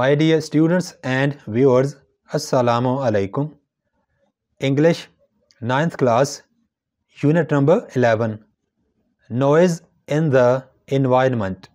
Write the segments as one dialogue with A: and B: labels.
A: My dear students and viewers, Assalamu alaikum. English 9th class, Unit number 11. Noise in the environment.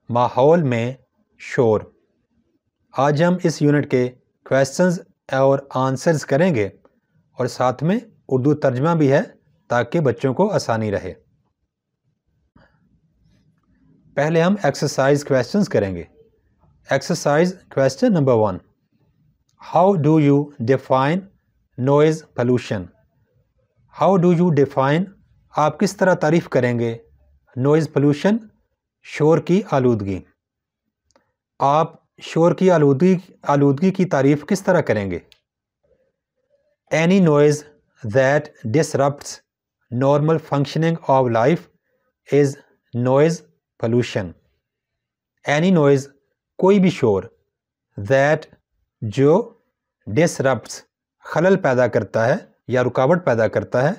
A: ماحول میں شور. آج ہم اس unit کے کویسچنز اور آنسرز کریں گے اور ساتھ میں اردو ترجمہ بھی ہے تاکہ بچوں کو آسانی رہے. پہلے ہم ایکسرسائز کویسچنز کریں گے. Exercise question number 1. How do you define noise pollution? How do you define آپ کس طرح تعریف کریں گے noise pollution شور کی آلودگی. آپ شور کی آلودگی کی تعریف کس طرح کریں گے. Any noise that disrupts normal functioning of life is noise pollution. Any noise کوئی بھی شور that جو disrupts خلل پیدا کرتا ہے یا رکاوٹ پیدا کرتا ہے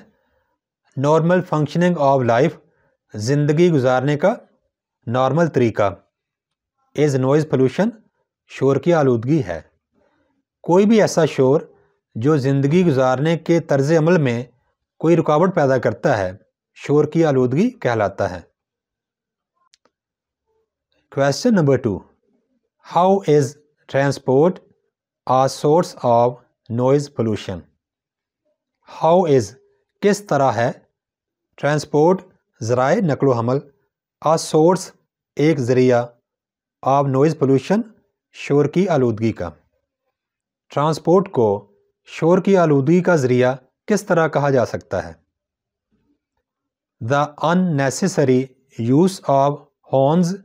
A: normal functioning of life زندگی گزارنے کا نارمل طریقہ is noise pollution شور کی آلودگی ہے. کوئی بھی ایسا شور جو زندگی گزارنے کے طرز عمل میں کوئی رکاوٹ پیدا کرتا ہے شور کی آلودگی کہلاتا ہے. Question number 2. How is transport a source of noise pollution? How is کس طرح ہے transport ذرائع نقل و حمل a source ایک ذریعہ of noise pollution شور کی آلودگی کا. ٹرانسپورٹ کو شور کی آلودگی کا ذریعہ کس طرح کہا جا سکتا ہے. The unnecessary use of horns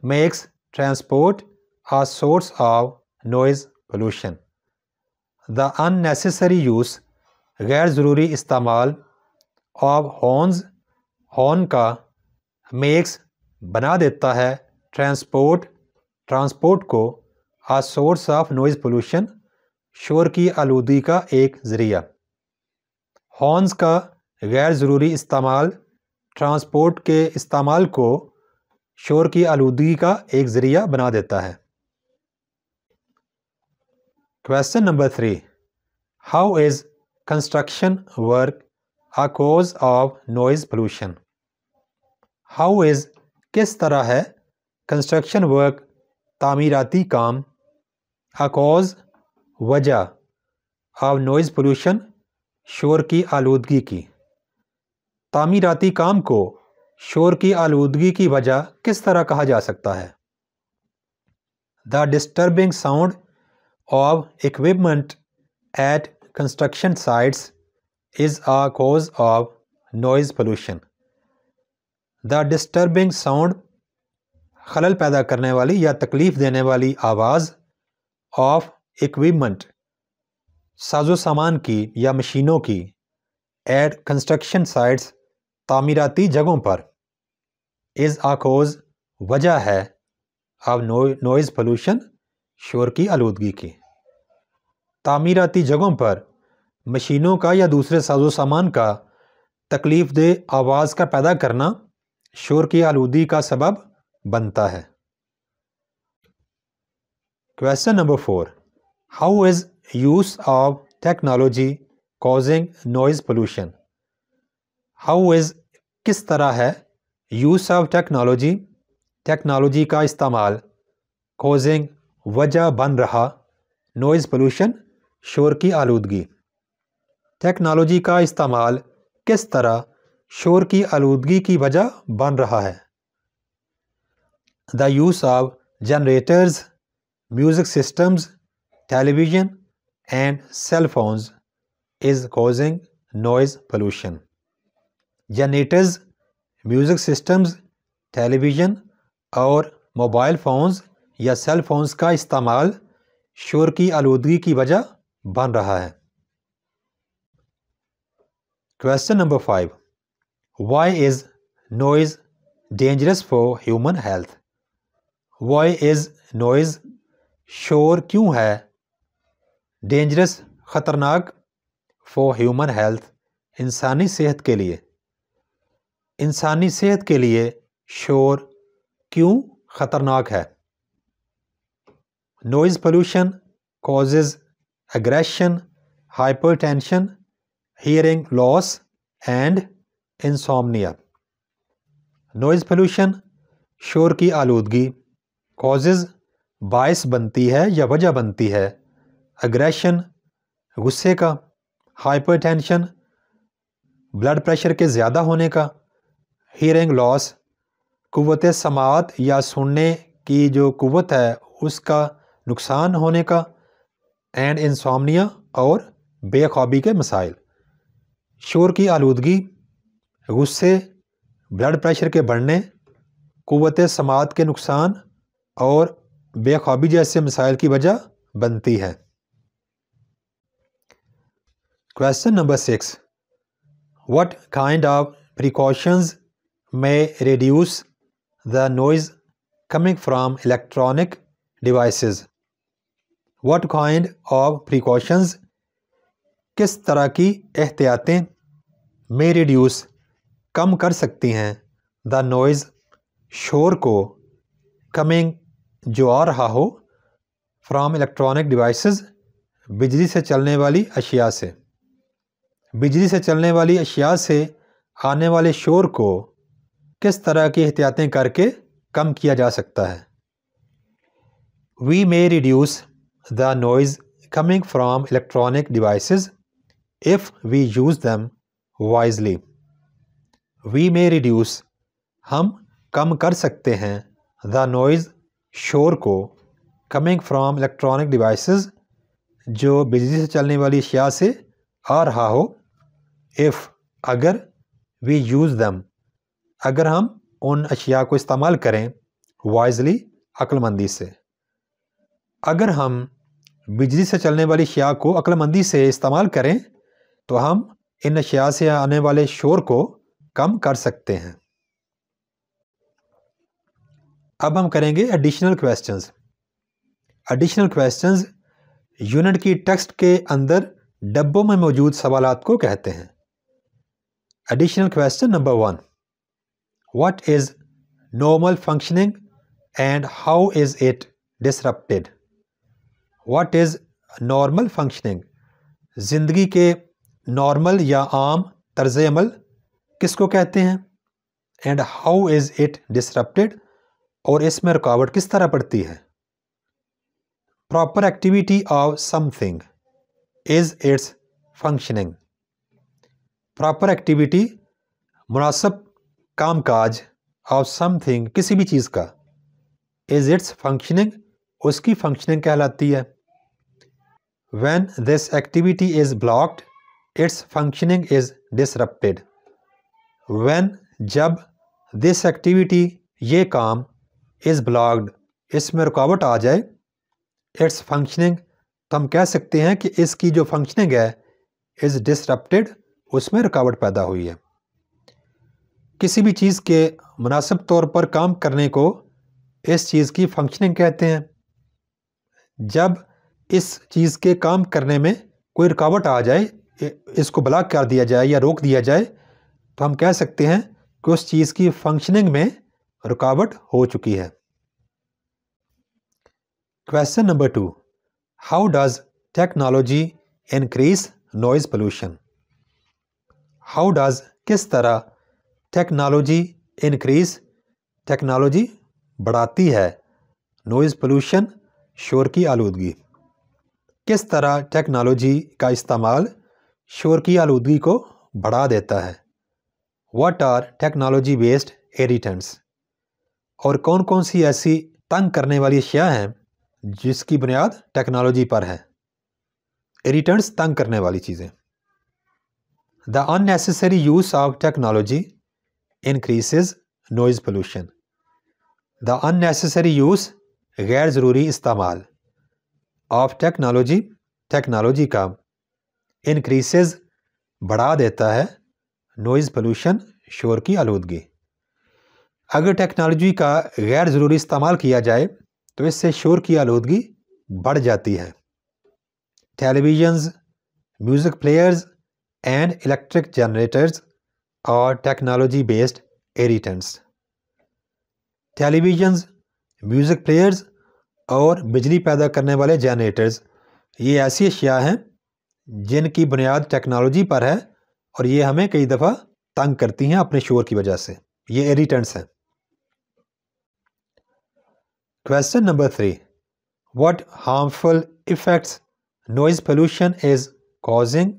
A: makes transport a source of noise pollution. The unnecessary use غیر ضروری استعمال of horns ہارن کا makes بنا دیتا ہے ٹرانسپورٹ کو a source of noise pollution شور کی آلودگی کا ایک ذریعہ. ہارنز کا غیر ضروری استعمال ٹرانسپورٹ کے استعمال کو شور کی آلودگی کا ایک ذریعہ بنا دیتا ہے. Question number 3. How is construction work a cause of noise pollution? How is کس طرح ہے construction work تعمیراتی کام a cause وجہ of noise pollution شور کی آلودگی کی. تعمیراتی کام کو شور کی آلودگی کی وجہ کس طرح کہا جا سکتا ہے. The disturbing sound of equipment at construction sites is a cause of noise pollution. The disturbing sound خلل پیدا کرنے والی یا تکلیف دینے والی آواز of equipment ساز و سامان کی یا مشینوں کی at construction sites تعمیراتی جگہوں پر is a cause وجہ ہے of noise pollution شور کی آلودگی کی. تعمیراتی جگہوں پر مشینوں کا یا دوسرے ساز و سامان کا تکلیف دہ آواز کا پیدا کرنا شور کی آلودگی کا سبب بنتا ہے. Question number 4. How is use of technology causing noise pollution? How is کس طرح ہے use of ٹیکنالوجی کا استعمال causing وجہ بن رہا noise pollution شور کی آلودگی. ٹیکنالوجی کا استعمال کس طرح شور کی آلودگی کی وجہ بن رہا ہے. The use of generators, music systems, television and cell phones is causing noise pollution. Generators, music systems, television اور موبائل فونز یا سیل فونز کا استعمال شور کی آلودگی کی وجہ بن رہا ہے. Question number 5. Why is noise dangerous for human health? Why is noise شور کیوں ہے dangerous خطرناک for human health انسانی صحت کے لیے. انسانی صحت کے لیے شور کیوں خطرناک ہے. Noise pollution causes aggression, hypertension, hearing loss and insomnia. Noise pollution شور کی آلودگی causes باعث بنتی ہے یا وجہ بنتی ہے اگریشن غصے کا، ہائپر ٹینشن بلڈ پریشر کے زیادہ ہونے کا، ہیئرنگ لاس قوت سماعت یا سننے کی جو قوت ہے اس کا نقصان ہونے کا، اینڈ انسومنیا اور بے خوابی کے مسائل۔ شور کی آلودگی غصے، بلڈ پریشر کے بڑھنے، قوت سماعت کے نقصان اور بے خوابی جیسے مسائل کی وجہ بنتی ہے۔ Question number 6. What kind of precautions may reduce the noise coming from electronic devices? What kind of precautions کس طرح کی احتیاطیں may reduce کم کر سکتی ہیں the noise شور کو coming جو آ رہا ہو from electronic devices بجلی سے چلنے والی اشیاء سے، بجلی سے چلنے والی اشیاء سے آنے والے شور کو کس طرح کی احتیاطیں کر کے کم کیا جا سکتا ہے؟ We may reduce the noise coming from electronic devices if we use them wisely. We may reduce ہم کم کر سکتے ہیں the noise شور کو coming from electronic devices جو بجلی سے چلنے والی اشیاء سے آ رہا ہو if اگر we use them اگر ہم ان اشیاء کو استعمال کریں wisely عقل مندی سے۔ اگر ہم بجلی سے چلنے والی اشیاء کو عقل مندی سے استعمال کریں تو ہم ان اشیاء سے آنے والے شور کو کم کر سکتے ہیں۔ اب ہم کریں گے additional questions. Additional questions unit کی ٹیکسٹ کے اندر ڈبوں میں موجود سوالات کو کہتے ہیں۔ Additional question number 1. What is normal functioning and how is it disrupted? What is normal functioning? زندگی کے نارمل یا عام طرز عمل کس کو کہتے ہیں؟ and how is it disrupted؟ اور اس میں رکاوٹ کس طرح پڑتی ہے؟ proper activity of something is its functioning. proper activity مناسب کام کاج of something کسی بھی چیز کا is its functioning اس کی فنکشننگ کہلاتی ہے۔ when this activity is blocked its functioning is disrupted. when جب this activity یہ کام is blocked اس میں رکاوٹ آ جائے its functioning تو ہم کہہ سکتے ہیں کہ اس کی جو فنکشننگ ہے is disrupted اس میں رکاوٹ پیدا ہوئی ہے۔ کسی بھی چیز کے مناسب طور پر کام کرنے کو اس چیز کی فنکشننگ کہتے ہیں۔ جب اس چیز کے کام کرنے میں کوئی رکاوٹ آ جائے اس کو بلاک کر دیا جائے یا روک دیا جائے تو ہم کہہ سکتے ہیں کہ اس چیز کی فنکشننگ میں رکاوٹ ہو چکی ہے۔ Question number 2. How does technology increase noise pollution? How does کس طرح ٹیکنالوجی انکریز ٹیکنالوجی بڑھاتی ہے نوائز پولوشن شور کی آلودگی؟ کس طرح ٹیکنالوجی کا استعمال شور کی آلودگی کو بڑھا دیتا ہے؟ What are technology based irritants? اور کون کون سی ایسی تنگ کرنے والی اشیاء ہیں جس کی بنیاد ٹیکنالوجی پر ہے؟ ایریٹنٹس تنگ کرنے والی چیزیں۔ The unnecessary use of technology increases noise pollution. The unnecessary use غیر ضروری استعمال of technology ٹیکنالوجی کا increases بڑھا دیتا ہے noise pollution شور کی آلودگی۔ اگر ٹیکنالوجی کا غیر ضروری استعمال کیا جائے تو اس سے شور کی آلودگی بڑھ جاتی ہے۔ Televisions, music players and electric generators are technology based irritants. Televisions, music players اور بجلی پیدا کرنے والے جنریٹرز یہ ایسی اشیاء ہیں جن کی بنیاد ٹیکنالوجی پر ہے اور یہ ہمیں کئی دفعہ تنگ کرتی ہیں اپنے شور کی وجہ سے. یہ ایریٹنٹس ہیں. Question number 3. What harmful effects noise pollution is causing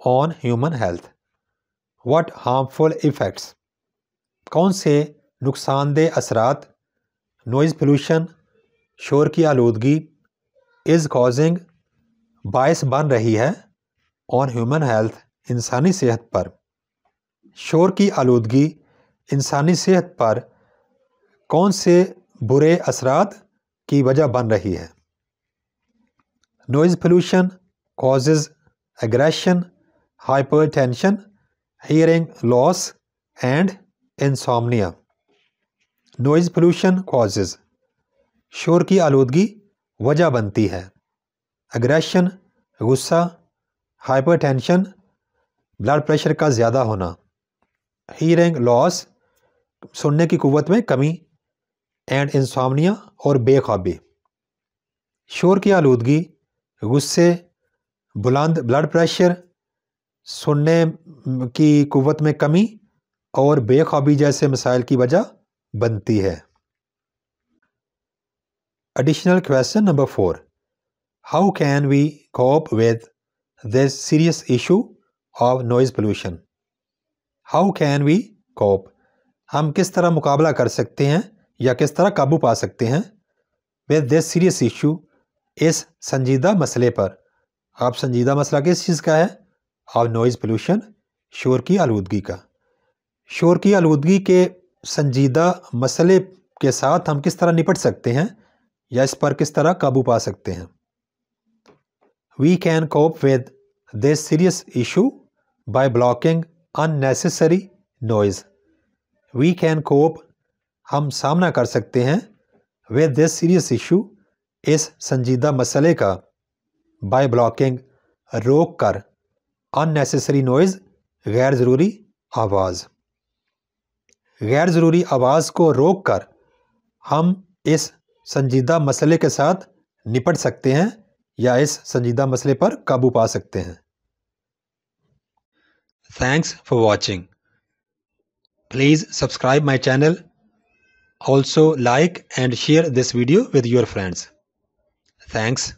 A: on human health? What harmful effects? کون سے نقصان دہ اثرات نوائز پولوشن شور کی آلودگی از کازنگ باعث بن رہی ہے آن ہیومن ہیلتھ انسانی صحت پر. شور کی آلودگی انسانی صحت پر کون سے برے اثرات کی وجہ بن رہی ہے؟ Noise pollution causes aggression, hypertension, hearing loss and insomnia. Noise pollution causes شور کی آلودگی وجہ بنتی ہے. اگریشن غصہ، ہائپر ٹینشن بلڈ پریشر کا زیادہ ہونا، ہیئرنگ لاس سننے کی قوت میں کمی، اینڈ انسومنیا اور بے خوابی. شور کی آلودگی غصے، بلند بلڈ پریشر، سننے کی قوت میں کمی اور بے خوابی جیسے مسائل کی وجہ بنتی ہے. Additional question number 4. How can we cope with this serious issue of noise pollution? How can we cope? ہم کس طرح مقابلہ کر سکتے ہیں یا کس طرح قابو پا سکتے ہیں with this serious issue اس سنجیدہ مسئلے پر. آپ سنجیدہ مسئلہ کس چیز کا ہے؟ of noise pollution شور کی آلودگی کا. شور کی آلودگی کے سنجیدہ مسئلے کے ساتھ ہم کس طرح نپٹ سکتے ہیں یا اس پر کس طرح قابو پا سکتے ہیں؟ We can cope with this serious issue by blocking unnecessary noise. We can cope ہم سامنا کر سکتے ہیں with this serious issue اس سنجیدہ مسئلے کا by blocking روک کر unnecessary noise غیر ضروری آواز. غیر ضروری آواز کو روک کر ہم اس سنجیدہ مسئلے کے ساتھ نپٹ سکتے ہیں یا اس سنجیدہ مسئلے پر قابو پا سکتے ہیں. Thanks for watching. Please subscribe my channel. Also like and share this video with your friends. Thanks.